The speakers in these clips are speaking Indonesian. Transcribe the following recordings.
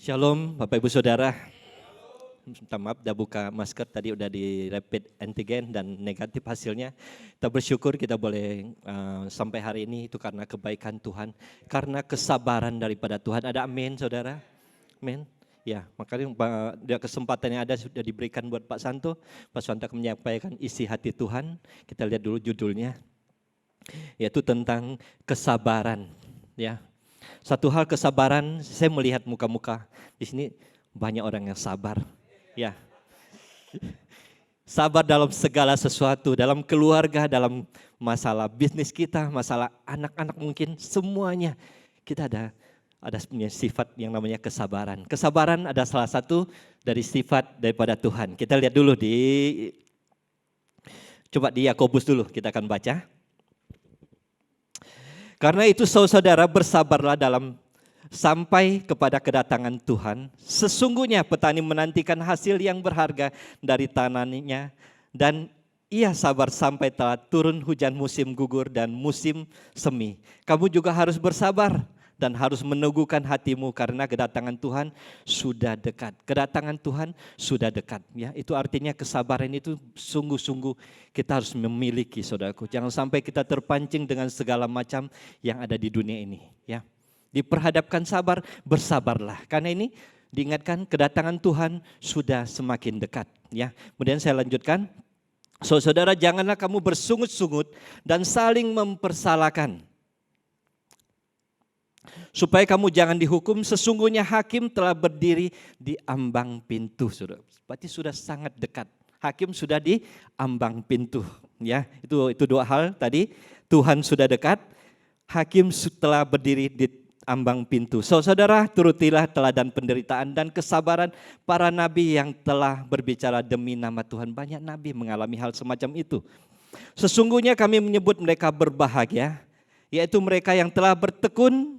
Shalom Bapak Ibu Saudara. Minta maaf udah buka masker tadi udah di rapid antigen dan negatif hasilnya. Kita bersyukur kita boleh sampai hari ini itu karena kebaikan Tuhan, karena kesabaran daripada Tuhan. Ada amin Saudara? Amin. Ya, makanya kesempatan yang ada sudah diberikan buat Pak Santo. Pak Santo akan menyampaikan isi hati Tuhan. Kita lihat dulu judulnya, yaitu tentang kesabaran. Ya, satu hal kesabaran, saya melihat muka-muka di sini banyak orang yang sabar. Ya, sabar dalam segala sesuatu, dalam keluarga, dalam masalah bisnis kita, masalah anak-anak mungkin, semuanya kita ada punya sifat yang namanya kesabaran. Kesabaran ada salah satu dari sifat daripada Tuhan. Kita lihat dulu coba di Yakobus dulu kita akan baca. Karena itu saudara bersabarlah dalam sampai kepada kedatangan Tuhan. Sesungguhnya petani menantikan hasil yang berharga dari tanahnya, dan ia sabar sampai telah turun hujan musim gugur dan musim semi. Kamu juga harus bersabar dan harus meneguhkan hatimu karena kedatangan Tuhan sudah dekat. Kedatangan Tuhan sudah dekat. Ya, itu artinya kesabaran itu sungguh-sungguh kita harus memiliki, saudaraku. Jangan sampai kita terpancing dengan segala macam yang ada di dunia ini. Ya, diperhadapkan sabar, bersabarlah. Karena ini diingatkan kedatangan Tuhan sudah semakin dekat. Ya, kemudian saya lanjutkan. Saudara, janganlah kamu bersungut-sungut dan saling mempersalahkan, supaya kamu jangan dihukum. Sesungguhnya hakim telah berdiri di ambang pintu. Berarti sudah sangat dekat. Hakim sudah di ambang pintu. Ya, itu dua hal tadi. Tuhan sudah dekat, hakim telah berdiri di ambang pintu. Saudara, turutilah teladan penderitaan dan kesabaran para nabi yang telah berbicara demi nama Tuhan. Banyak nabi mengalami hal semacam itu. Sesungguhnya kami menyebut mereka berbahagia, yaitu mereka yang telah bertekun.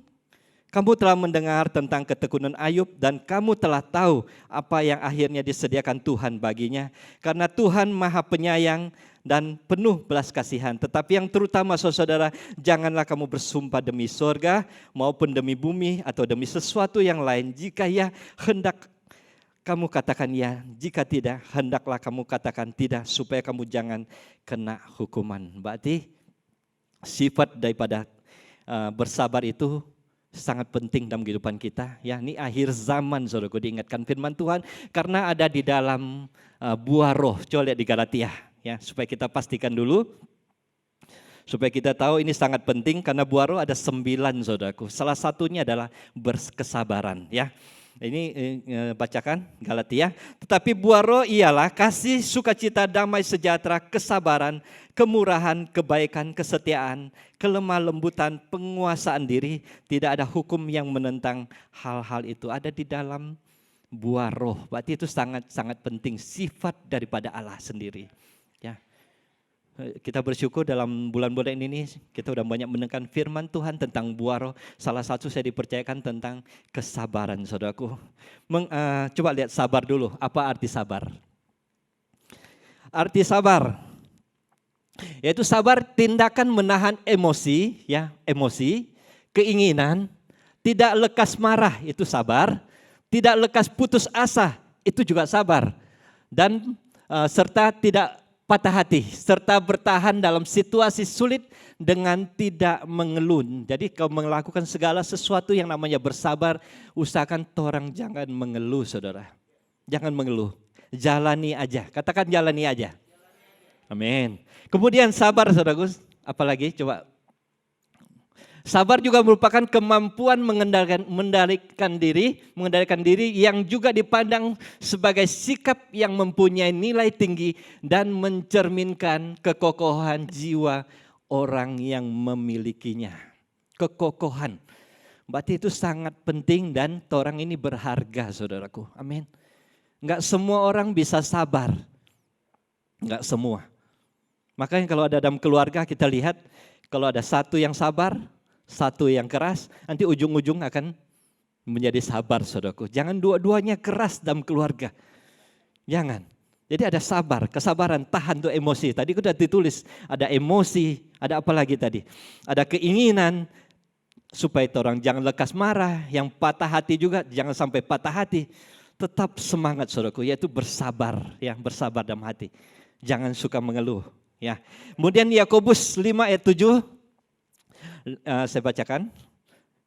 Kamu telah mendengar tentang ketekunan Ayub dan kamu telah tahu apa yang akhirnya disediakan Tuhan baginya. Karena Tuhan Maha Penyayang dan penuh belas kasihan. Tetapi yang terutama saudara, janganlah kamu bersumpah demi sorga maupun demi bumi atau demi sesuatu yang lain. Jika ya, hendak kamu katakan ya, jika tidak, hendaklah kamu katakan tidak, supaya kamu jangan kena hukuman. Berarti sifat daripada bersabar itu sangat penting dalam kehidupan kita. Ya, ini akhir zaman, saudaraku, diingatkan firman Tuhan karena ada di dalam buah roh. Coba lihat di Galatia, ya, supaya kita pastikan dulu, supaya kita tahu ini sangat penting karena buah roh ada 9, saudaraku. Salah satunya adalah berkesabaran, ya. Ini bacakan Galatia. Tetapi buah roh ialah kasih, sukacita, damai sejahtera, kesabaran, kemurahan, kebaikan, kesetiaan, kelemah lembutan, penguasaan diri. Tidak ada hukum yang menentang hal-hal itu. Ada di dalam buah roh. Berarti itu sangat-sangat penting, sifat daripada Allah sendiri. Ya. Kita bersyukur dalam bulan-bulan ini kita sudah banyak mendengarkan firman Tuhan tentang buah roh. Salah satu saya dipercayakan tentang kesabaran, saudaraku. Coba lihat sabar dulu. Apa arti sabar? Arti sabar yaitu sabar tindakan menahan emosi, ya, emosi, keinginan, tidak lekas marah, itu sabar. Tidak lekas putus asa, itu juga sabar. Dan serta tidak patah hati, serta bertahan dalam situasi sulit dengan tidak mengeluh. Jadi kalau melakukan segala sesuatu yang namanya bersabar, usahakan orang jangan mengeluh, saudara. Jangan mengeluh, jalani aja. Katakan jalani aja. Amin. Kemudian sabar, saudaraku, apalagi coba. Sabar juga merupakan kemampuan mengendalikan diri yang juga dipandang sebagai sikap yang mempunyai nilai tinggi dan mencerminkan kekokohan jiwa orang yang memilikinya. Kekokohan. Berarti itu sangat penting dan orang ini berharga, saudaraku. Amin. Enggak semua orang bisa sabar. Enggak semua. Makanya kalau ada dalam keluarga kita lihat, kalau ada satu yang sabar, satu yang keras, nanti ujung-ujung akan menjadi sabar, saudaraku. Jangan dua-duanya keras dalam keluarga. Jangan. Jadi ada sabar, kesabaran, tahan tuh emosi. Tadi sudah ditulis, ada emosi, ada apa lagi tadi? Ada keinginan, supaya orang jangan lekas marah, yang patah hati juga jangan sampai patah hati. Tetap semangat saudaraku, yaitu bersabar, ya, bersabar dalam hati. Jangan suka mengeluh, ya. Kemudian Yakobus 5 ayat 7, saya bacakan.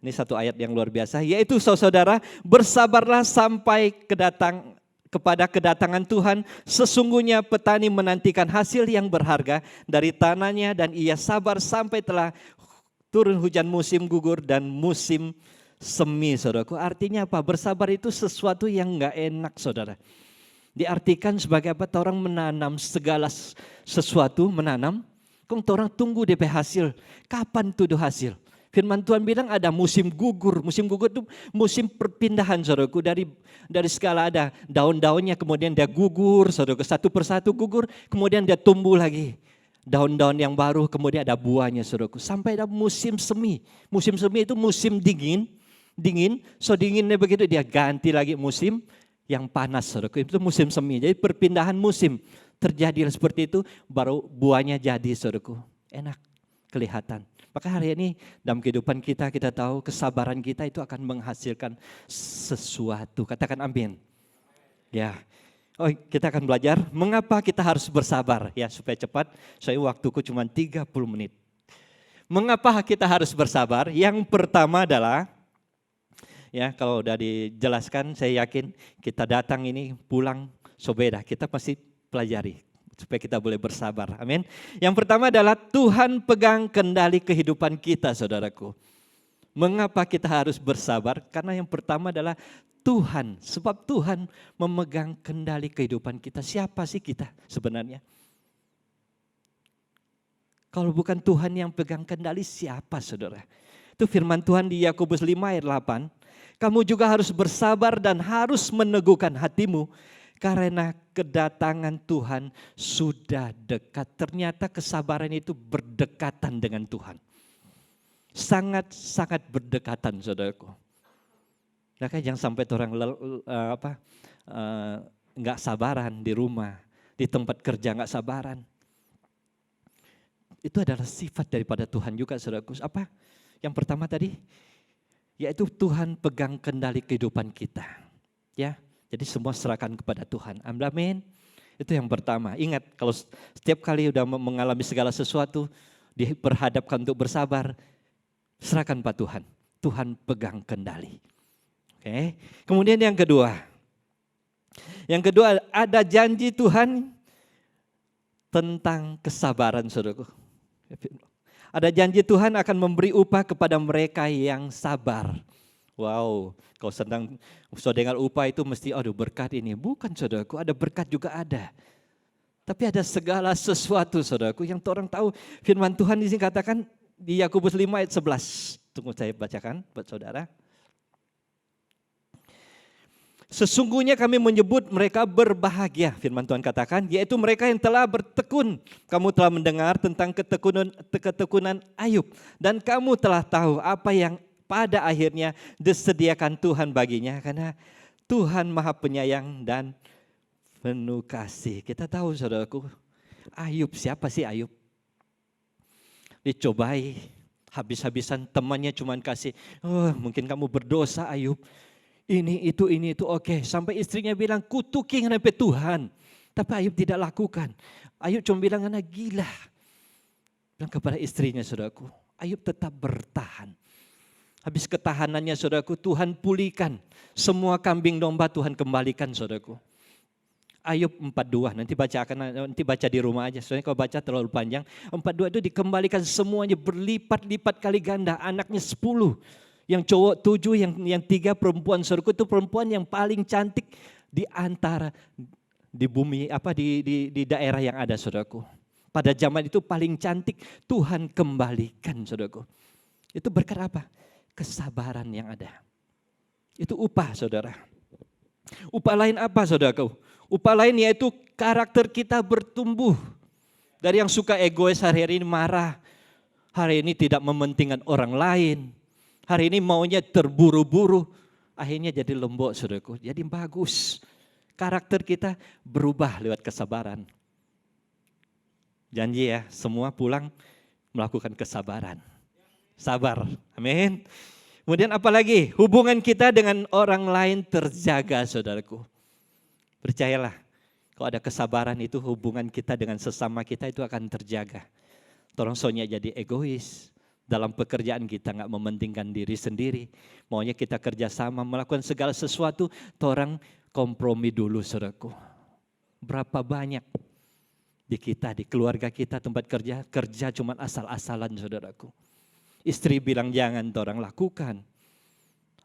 Ini satu ayat yang luar biasa, yaitu saudara, bersabarlah sampai kepada kedatangan Tuhan. Sesungguhnya petani menantikan hasil yang berharga dari tanahnya, dan ia sabar sampai telah turun hujan musim gugur dan musim semi, saudaraku. Artinya apa? Bersabar itu sesuatu yang enggak enak, saudara. Diartikan sebagai apa? Orang menanam segala sesuatu, menanam, kong orang tunggu DP hasil. Kapan tuh hasil? Firman Tuhan bilang ada musim gugur. Musim gugur itu musim perpindahan, saudaraku. Dari segala ada daun-daunnya, kemudian dia gugur, saudaraku. Satu persatu gugur, kemudian dia tumbuh lagi. Daun-daun yang baru, kemudian ada buahnya, saudaraku. Sampai ada musim semi. Musim semi itu musim dingin. So dinginnya begitu, dia ganti lagi musim yang panas, saudaraku. Itu musim semi. Jadi perpindahan musim terjadi seperti itu, baru buahnya jadi, saudaraku. Enak, kelihatan. Maka hari ini dalam kehidupan kita tahu kesabaran kita itu akan menghasilkan sesuatu. Katakan amin. Ya. Oh, kita akan belajar mengapa kita harus bersabar, ya, supaya cepat. Saya waktuku cuma 30 menit. Mengapa kita harus bersabar? Yang pertama adalah, ya, kalau udah dijelaskan, saya yakin kita datang ini pulang sobeda, kita pasti pelajari supaya kita boleh bersabar. Amin. Yang pertama adalah Tuhan pegang kendali kehidupan kita, saudaraku. Mengapa kita harus bersabar? Karena yang pertama adalah Tuhan. Sebab Tuhan memegang kendali kehidupan kita. Siapa sih kita sebenarnya? Kalau bukan Tuhan yang pegang kendali, siapa, saudara? Itu firman Tuhan di Yakobus 5 ayat 8. Kamu juga harus bersabar dan harus meneguhkan hatimu, karena kedatangan Tuhan sudah dekat. Ternyata kesabaran itu berdekatan dengan Tuhan. Sangat-sangat berdekatan, saudaraku. Nah, kan jangan sampai orang nggak sabaran di rumah, di tempat kerja nggak sabaran. Itu adalah sifat daripada Tuhan juga, saudaraku. Apa? Yang pertama tadi, yaitu Tuhan pegang kendali kehidupan kita. Ya. Jadi semua serahkan kepada Tuhan. Amin. Itu yang pertama. Ingat, kalau setiap kali udah mengalami segala sesuatu, diperhadapkan untuk bersabar, serahkan pada Tuhan. Tuhan pegang kendali. Oke. Kemudian yang kedua. Yang kedua, ada janji Tuhan tentang kesabaran, saudaraku. Ada janji Tuhan akan memberi upah kepada mereka yang sabar. Wow, kalau sedang dengar upah itu mesti aduh berkat ini. Bukan, saudaraku, ada berkat juga ada. Tapi ada segala sesuatu, saudaraku, yang orang tahu. Firman Tuhan di sini katakan di Yakobus 5 ayat 11. Tunggu saya bacakan buat saudara. Sesungguhnya kami menyebut mereka berbahagia, firman Tuhan katakan, yaitu mereka yang telah bertekun. Kamu telah mendengar tentang ketekunan Ayub, dan kamu telah tahu apa yang pada akhirnya disediakan Tuhan baginya, karena Tuhan Maha Penyayang dan penuh kasih. Kita tahu, saudaraku, Ayub, siapa sih Ayub? Dicobai, habis-habisan temannya cuman kasih, oh, mungkin kamu berdosa Ayub, ini itu, oke. Sampai istrinya bilang, kutuki sampai Tuhan. Tapi Ayub tidak lakukan. Ayub cuma bilang, anak gila. Bilang kepada istrinya, saudaraku, Ayub tetap bertahan. Habis ketahanannya, saudaraku, Tuhan pulihkan. Semua kambing domba Tuhan kembalikan, saudaraku. Ayub 4:2, nanti baca di rumah aja. Soalnya kalau baca terlalu panjang. 4:2 itu dikembalikan semuanya berlipat-lipat kali ganda. Anaknya 10. Yang cowok 7, yang 3 perempuan. Saudaraku, itu perempuan yang paling cantik di antara di bumi, di daerah yang ada, saudaraku. Pada zaman itu paling cantik, Tuhan kembalikan, saudaraku. Itu berkat apa? Kesabaran yang ada. Itu upah, saudara. Upah lain apa, saudaraku? Upah lain yaitu karakter kita bertumbuh. Dari yang suka egois hari ini marah. Hari ini tidak mementingkan orang lain. Hari ini maunya terburu-buru. Akhirnya jadi lembut, saudaraku. Jadi bagus. Karakter kita berubah lewat kesabaran. Janji ya, semua pulang melakukan kesabaran. Sabar. Amin. Kemudian apalagi? Hubungan kita dengan orang lain terjaga, saudaraku. Percayalah, kalau ada kesabaran itu hubungan kita dengan sesama kita itu akan terjaga. Torang soalnya jadi egois. Dalam pekerjaan kita nggak mementingkan diri sendiri. Maunya kita kerjasama melakukan segala sesuatu, torang kompromi dulu, saudaraku. Berapa banyak di kita, di keluarga kita, tempat kerja cuma asal-asalan, saudaraku. Istri bilang jangan, torang lakukan.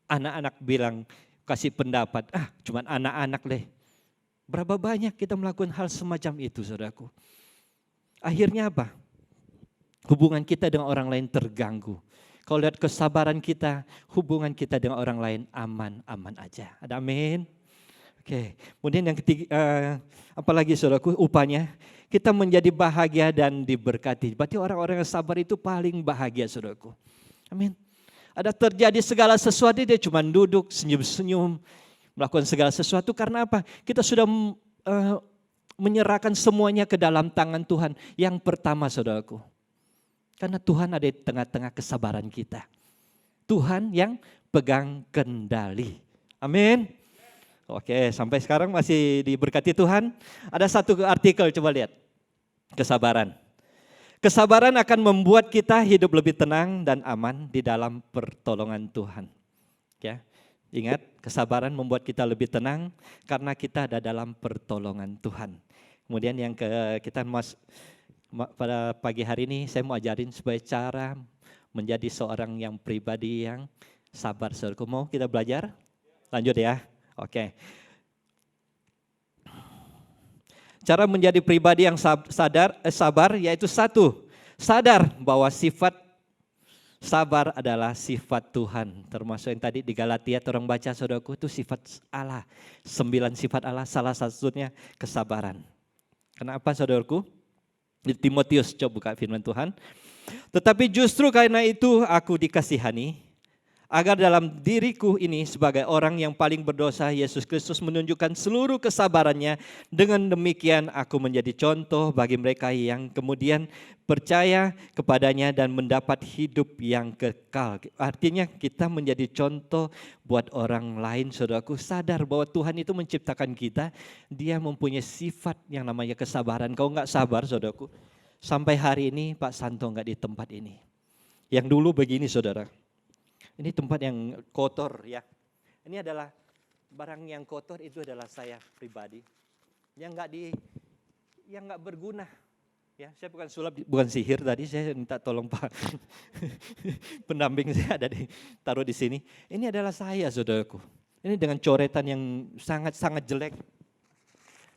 Anak-anak bilang kasih pendapat, cuma anak-anak deh. Berapa banyak kita melakukan hal semacam itu, saudaraku. Akhirnya apa? Hubungan kita dengan orang lain terganggu. Kalau lihat kesabaran kita, hubungan kita dengan orang lain aman-aman aja. Ada amin? Oke. Kemudian yang ketiga, apalagi saudaraku, upahnya kita menjadi bahagia dan diberkati. Berarti orang-orang yang sabar itu paling bahagia, saudaraku. Amin. Ada terjadi segala sesuatu, dia cuma duduk, senyum-senyum, melakukan segala sesuatu. Karena apa? Kita sudah menyerahkan semuanya ke dalam tangan Tuhan. Yang pertama, saudaraku. Karena Tuhan ada di tengah-tengah kesabaran kita. Tuhan yang pegang kendali. Amin. Oke, sampai sekarang masih diberkati Tuhan. Ada satu artikel, coba lihat. Kesabaran. Kesabaran akan membuat kita hidup lebih tenang dan aman di dalam pertolongan Tuhan. Ya, ingat, kesabaran membuat kita lebih tenang karena kita ada dalam pertolongan Tuhan. Kemudian yang kita pada pagi hari ini saya mau ajarin supaya cara menjadi seorang yang pribadi yang sabar. Saudaraku, mau kita belajar? Lanjut ya. Oke. Cara menjadi pribadi yang sabar yaitu satu, sadar bahwa sifat sabar adalah sifat Tuhan. Termasuk yang tadi di Galatia orang baca, saudaraku, itu sifat Allah. 9 sifat Allah, salah satunya kesabaran. Kenapa, saudaraku? Di Timotius, coba buka firman Tuhan. Tetapi justru karena itu aku dikasihani, agar dalam diriku ini sebagai orang yang paling berdosa, Yesus Kristus menunjukkan seluruh kesabarannya. Dengan demikian aku menjadi contoh bagi mereka yang kemudian percaya kepadanya dan mendapat hidup yang kekal. Artinya kita menjadi contoh buat orang lain, saudaraku. Sadar bahwa Tuhan itu menciptakan kita, Dia mempunyai sifat yang namanya kesabaran. Kalau nggak sabar, saudaraku, sampai hari ini Pak Santo nggak di tempat ini. Yang dulu begini, saudara. Ini tempat yang kotor ya. Ini adalah barang yang kotor, itu adalah saya pribadi. Yang nggak berguna. Ya, saya bukan sulap, bukan sihir tadi. Saya minta tolong Pak pendamping saya ada taruh di sini. Ini adalah saya, saudaraku. Ini dengan coretan yang sangat jelek.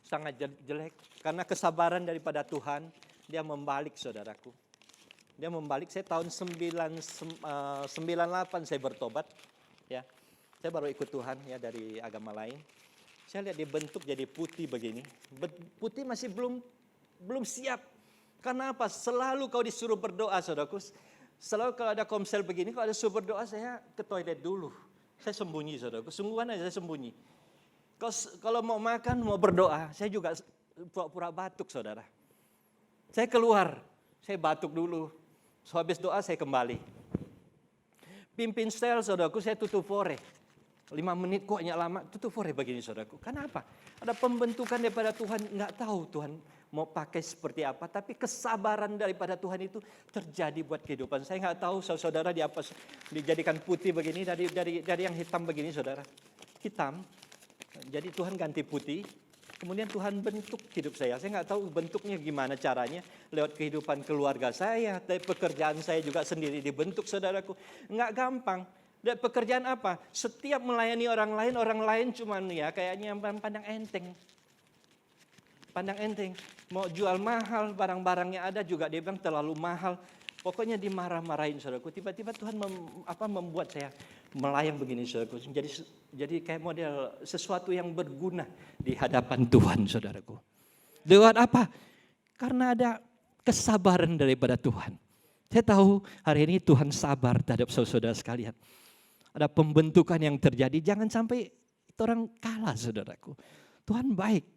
Sangat jelek karena kesabaran daripada Tuhan, Dia membalik, saudaraku. Dia membalik. Saya tahun 98 saya bertobat, ya. Saya baru ikut Tuhan ya dari agama lain. Saya lihat dia bentuk jadi putih begini. Putih masih belum siap. Karena apa? Selalu kau disuruh berdoa, saudaraku. Selalu kalau ada komsel begini, kalau ada suruh berdoa, saya ke toilet dulu. Saya sembunyi, saudaraku. Sungguhan aja saya sembunyi. Kalau mau makan, mau berdoa, saya juga pura-pura batuk, saudara. Saya keluar, saya batuk dulu. So, habis doa saya kembali. Pimpin sel, saudaraku, saya tutup fore. 5 menit kok hanya lama, tutup fore begini, saudaraku. Kenapa? Ada pembentukan daripada Tuhan, nggak tahu Tuhan mau pakai seperti apa. Tapi kesabaran daripada Tuhan itu terjadi buat kehidupan. Saya nggak tahu saudara dijadikan putih begini dari yang hitam begini, saudara. Hitam. Jadi Tuhan ganti putih. Kemudian Tuhan bentuk hidup saya. Saya nggak tahu bentuknya gimana caranya. Lewat kehidupan keluarga saya, dari pekerjaan saya juga sendiri dibentuk, saudaraku. Nggak gampang. Dan pekerjaan apa? Setiap melayani orang lain cuman ya kayaknya pandang enteng. Pandang enteng. Mau jual mahal, barang-barangnya ada juga dia bilang terlalu mahal. Pokoknya dimarah-marahin, saudaraku. Tiba-tiba Tuhan membuat saya melayang begini, saudaraku. Jadi kayak model sesuatu yang berguna di hadapan Tuhan, saudaraku. Lewat apa? Karena ada kesabaran daripada Tuhan. Saya tahu hari ini Tuhan sabar terhadap saudara sekalian. Ada pembentukan yang terjadi. Jangan sampai orang kalah, saudaraku. Tuhan baik.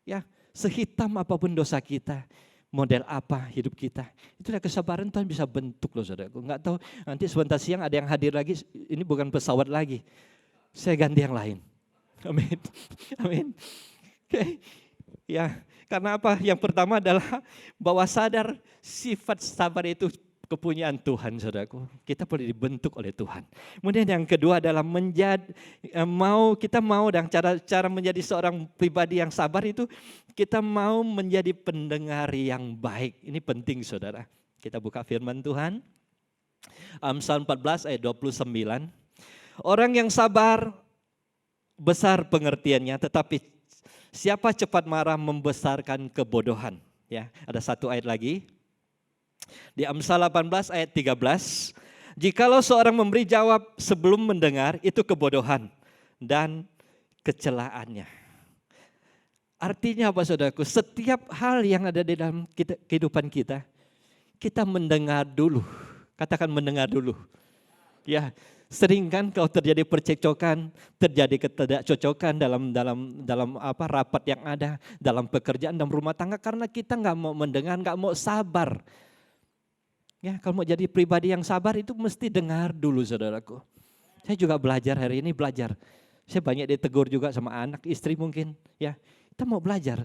Ya, sehitam apapun dosa kita, model apa hidup kita. Itulah kesabaran Tuhan bisa bentuk loh saudaraku. Enggak tahu nanti sebentar siang ada yang hadir lagi, ini bukan pesawat lagi. Saya ganti yang lain. Amin. Amin. Oke. Ya, karena apa? Yang pertama adalah bahwa sadar sifat sabar itu kepunyaan Tuhan, saudaraku. Kita boleh dibentuk oleh Tuhan. Kemudian yang kedua adalah kita mau dan cara menjadi seorang pribadi yang sabar itu kita mau menjadi pendengar yang baik. Ini penting, saudara. Kita buka firman Tuhan. Amsal 14 ayat 29. Orang yang sabar besar pengertiannya, tetapi siapa cepat marah membesarkan kebodohan. Ya, ada satu ayat lagi. Di Amsal 18 ayat 13, jikalau seorang memberi jawab sebelum mendengar, itu kebodohan dan kecelaannya. Artinya apa saudaraku? Setiap hal yang ada di dalam kehidupan kita, kita mendengar dulu. Katakan mendengar dulu. Ya, sering kan kalau terjadi percekcokan, terjadi ketidakcocokan dalam rapat yang ada, dalam pekerjaan, dalam rumah tangga, karena kita nggak mau mendengar, nggak mau sabar. Ya, kalau mau jadi pribadi yang sabar itu mesti dengar dulu saudaraku. Saya juga belajar hari ini, Saya banyak ditegur juga sama anak, istri mungkin. Ya, kita mau belajar.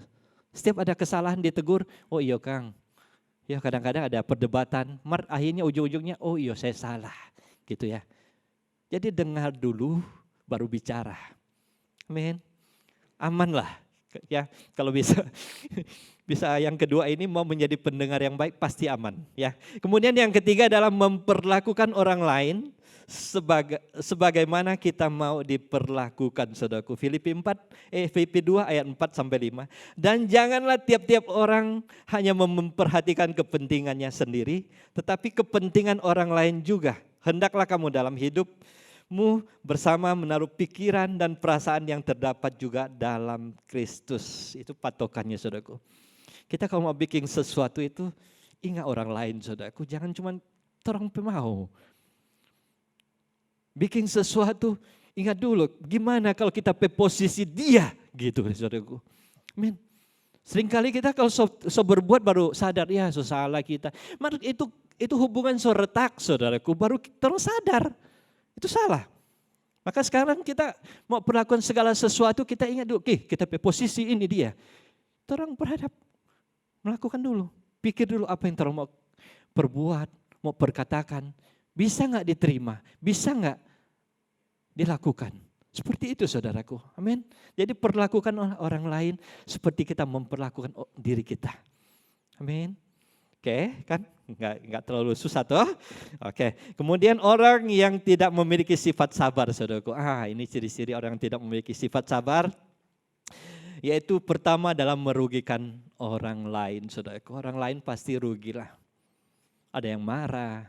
Setiap ada kesalahan ditegur, oh iya Kang. Ya kadang-kadang ada perdebatan, akhirnya ujung-ujungnya, oh iya saya salah. Gitu ya. Jadi dengar dulu, baru bicara. Amin. Aman lah. Ya, kalau bisa yang kedua ini mau menjadi pendengar yang baik pasti aman ya. Kemudian yang ketiga adalah memperlakukan orang lain sebagaimana kita mau diperlakukan saudaraku. Filipi 2 ayat 4 sampai 5. Dan janganlah tiap-tiap orang hanya memperhatikan kepentingannya sendiri, tetapi kepentingan orang lain juga. Hendaklah kamu dalam hidupmu bersama menaruh pikiran dan perasaan yang terdapat juga dalam Kristus. Itu patokannya saudaraku. Kita kalau mau bikin sesuatu itu ingat orang lain saudaraku. Jangan cuma orang pemau. Bikin sesuatu ingat dulu gimana kalau kita pe posisi dia gitu saudaraku. Amin. Seringkali kita kalau berbuat baru sadar ya salah kita. Maka itu hubungan retak saudaraku baru terus sadar. Itu salah. Maka sekarang kita mau perlakukan segala sesuatu kita ingat dulu, kita pe posisi ini dia. Orang berhadap, melakukan dulu, pikir dulu apa yang orang mau perbuat, mau perkatakan, bisa nggak diterima, bisa nggak dilakukan. Seperti itu saudaraku, amin. Jadi perlakukan orang lain seperti kita memperlakukan diri kita, amin. Oke, kan nggak terlalu susah toh. Oke, kemudian orang yang tidak memiliki sifat sabar saudaraku. Ini ciri-ciri orang yang tidak memiliki sifat sabar. Yaitu pertama dalam merugikan orang lain saudaraku. Orang lain pasti rugilah. Ada yang marah,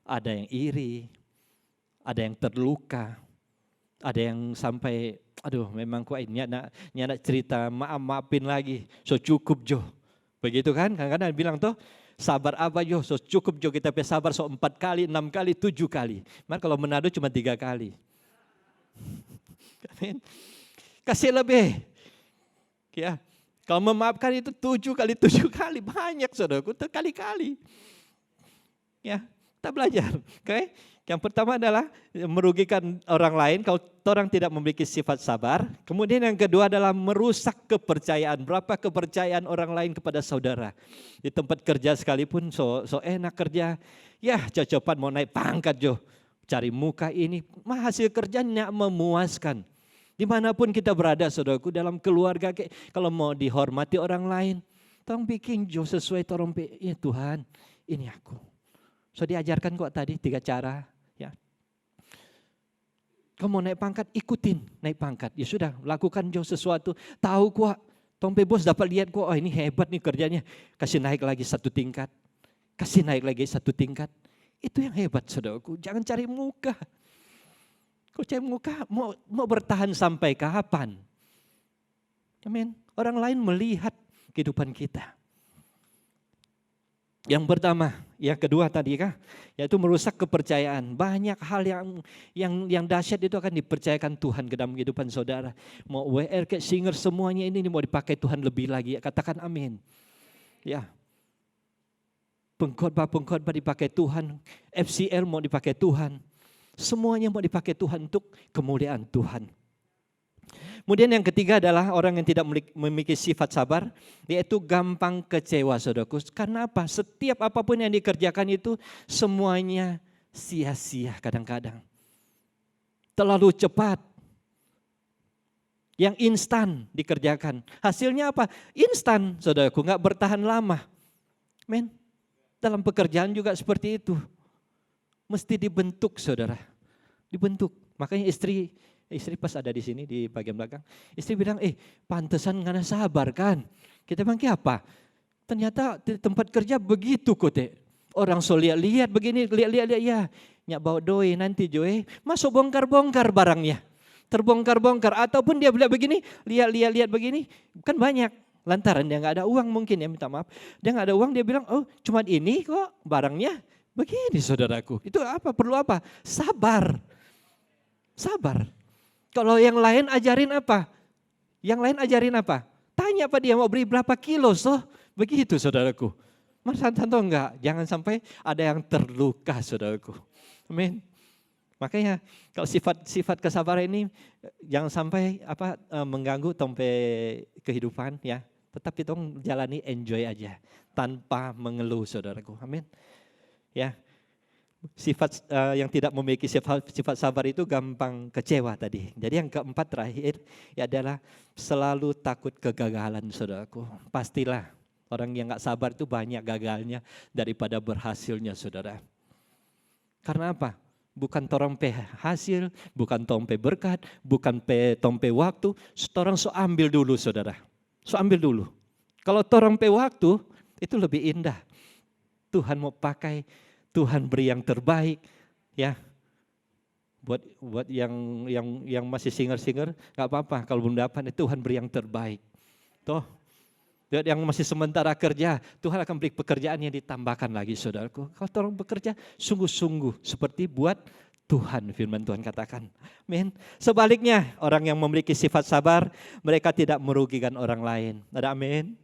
ada yang iri, ada yang terluka, ada yang sampai aduh memang kok ini nak cerita maafin lagi, so cukup Jo. Begitu kan, kadang-kadang bilang tuh sabar apa Jo, so cukup Jo kita sabar so 4 kali, 6 kali, 7 kali. Maka kalau Manado cuma 3 kali. Kasih lebih. Ya, kalau memaafkan itu 7 kali 7 kali banyak saudaraku, kali-kali. Ya, kita belajar. Oke. Yang pertama adalah merugikan orang lain kalau orang tidak memiliki sifat sabar. Kemudian yang kedua adalah merusak kepercayaan. Berapa kepercayaan orang lain kepada saudara. Di tempat kerja sekalipun so enak kerja. Ya cocokan mau naik pangkat Jo. Cari muka ini. Hasil kerjanya memuaskan. Dimanapun kita berada saudaraku dalam keluarga. Kalau mau dihormati orang lain. Tolong bikin Jo sesuai tolong ya Tuhan ini aku. So diajarkan kok tadi 3 cara. Ya. Kamu mau naik pangkat, ikutin naik pangkat. Ya sudah, lakukan jauh sesuatu. Tahu kok, Tompe bos dapat lihat kok, ini hebat nih kerjanya. Kasih naik lagi 1 tingkat. Kasih naik lagi 1 tingkat. Itu yang hebat saudaraku, jangan cari muka. Kau cari muka, mau bertahan sampai kapan? Amin. Orang lain melihat kehidupan kita. Yang pertama, yang kedua tadi yaitu merusak kepercayaan. Banyak hal yang dahsyat itu akan dipercayakan Tuhan ke dalam kehidupan saudara. Mau WR kayak singer semuanya ini mau dipakai Tuhan lebih lagi. Katakan amin. Ya, Pengkhotbah dipakai Tuhan, FCL mau dipakai Tuhan. Semuanya mau dipakai Tuhan untuk kemuliaan Tuhan. Kemudian yang ketiga adalah orang yang tidak memiliki sifat sabar, yaitu gampang kecewa, saudaraku. Karena apa? Setiap apapun yang dikerjakan itu semuanya sia-sia kadang-kadang. Terlalu cepat. Yang instan dikerjakan. Hasilnya apa? Instan, saudaraku, nggak bertahan lama. Men, dalam pekerjaan juga seperti itu. Mesti dibentuk, saudara. Dibentuk. Makanya istri pas ada di sini di bagian belakang, istri bilang, pantesan ngana sabar kan. Kita bilang, apa? Ternyata di tempat kerja begitu kok, teh. Orang so lihat begini, lihat ya. Nyak bawa doi nanti Joe, masuk bongkar-bongkar barangnya. Terbongkar-bongkar. Ataupun dia bilang begini, lihat begini. Kan banyak. Lantaran dia nggak ada uang mungkin ya, minta maaf. Dia nggak ada uang, dia bilang, cuma ini kok barangnya. Begini saudaraku, itu apa? Perlu apa? Sabar. Sabar. Kalau yang lain ajarin apa? Yang lain ajarin apa? Tanya apa dia mau beli berapa kilo, begitu saudaraku. Mas Santanto enggak, jangan sampai ada yang terluka saudaraku. Amin. Makanya kalau sifat kesabaran ini jangan sampai mengganggu tompe kehidupan ya. Tetapi dong jalani enjoy aja tanpa mengeluh saudaraku. Amin. Ya, sifat yang tidak memiliki sifat sabar itu gampang kecewa tadi. Jadi yang keempat terakhir adalah selalu takut kegagalan, saudaraku. Pastilah orang yang nggak sabar itu banyak gagalnya daripada berhasilnya, saudara. Karena apa? Bukan torompe hasil, bukan tompe berkat, bukan tompe waktu. Torong ambil dulu, saudara. Ambil dulu. Kalau torompe waktu itu lebih indah. Tuhan mau pakai, Tuhan beri yang terbaik, ya. Buat yang masih singer nggak apa-apa kalau belum dapat, Tuhan beri yang terbaik. Toh, buat yang masih sementara kerja, Tuhan akan beri pekerjaan yang ditambahkan lagi, saudaraku. Kalau tolong bekerja sungguh-sungguh seperti buat Tuhan, firman Tuhan katakan. Amin. Sebaliknya, orang yang memiliki sifat sabar, mereka tidak merugikan orang lain. Ada amin?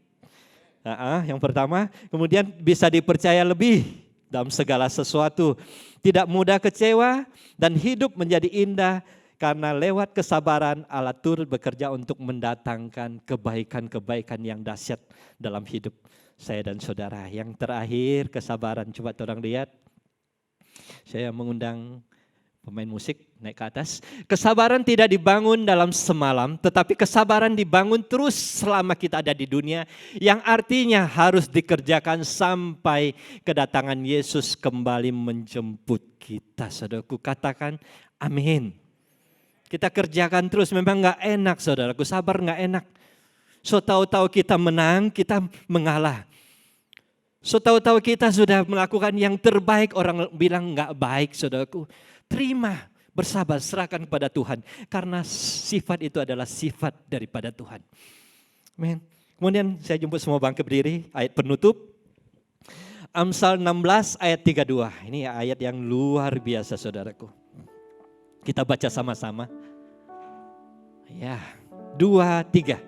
Yang pertama, kemudian bisa dipercaya lebih dalam segala sesuatu, tidak mudah kecewa dan hidup menjadi indah karena lewat kesabaran Allah turut bekerja untuk mendatangkan kebaikan-kebaikan yang dahsyat dalam hidup saya dan saudara. Yang terakhir kesabaran, coba orang lihat. Saya mengundang pemain musik naik ke atas. Kesabaran tidak dibangun dalam semalam, tetapi kesabaran dibangun terus selama kita ada di dunia, yang artinya harus dikerjakan sampai kedatangan Yesus kembali menjemput kita. Saudaraku, katakan amin. Kita kerjakan terus, memang gak enak saudaraku, sabar gak enak. So tahu-tahu kita menang, kita mengalah. So tahu-tahu kita sudah melakukan yang terbaik, orang bilang gak baik saudaraku. Terima, bersabar, serahkan kepada Tuhan. Karena sifat itu adalah sifat daripada Tuhan. Amin. Kemudian saya jemput semua bangkit berdiri, ayat penutup. Amsal 16 ayat 32. Ini ayat yang luar biasa saudaraku. Kita baca sama-sama. Ya, 2, 3.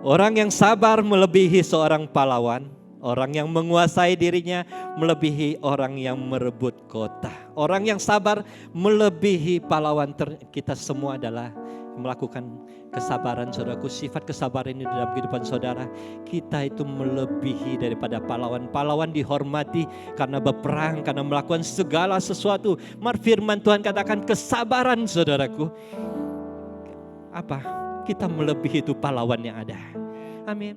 Orang yang sabar melebihi seorang pahlawan. Orang yang menguasai dirinya melebihi orang yang merebut kota. Orang yang sabar melebihi pahlawan. Kita semua adalah melakukan kesabaran, saudaraku. Sifat kesabaran ini dalam kehidupan saudara. Kita itu melebihi daripada pahlawan. Pahlawan dihormati karena berperang, karena melakukan segala sesuatu. Firman Tuhan katakan kesabaran, saudaraku. Apa? Kita melebihi itu pahlawan yang ada. Amin.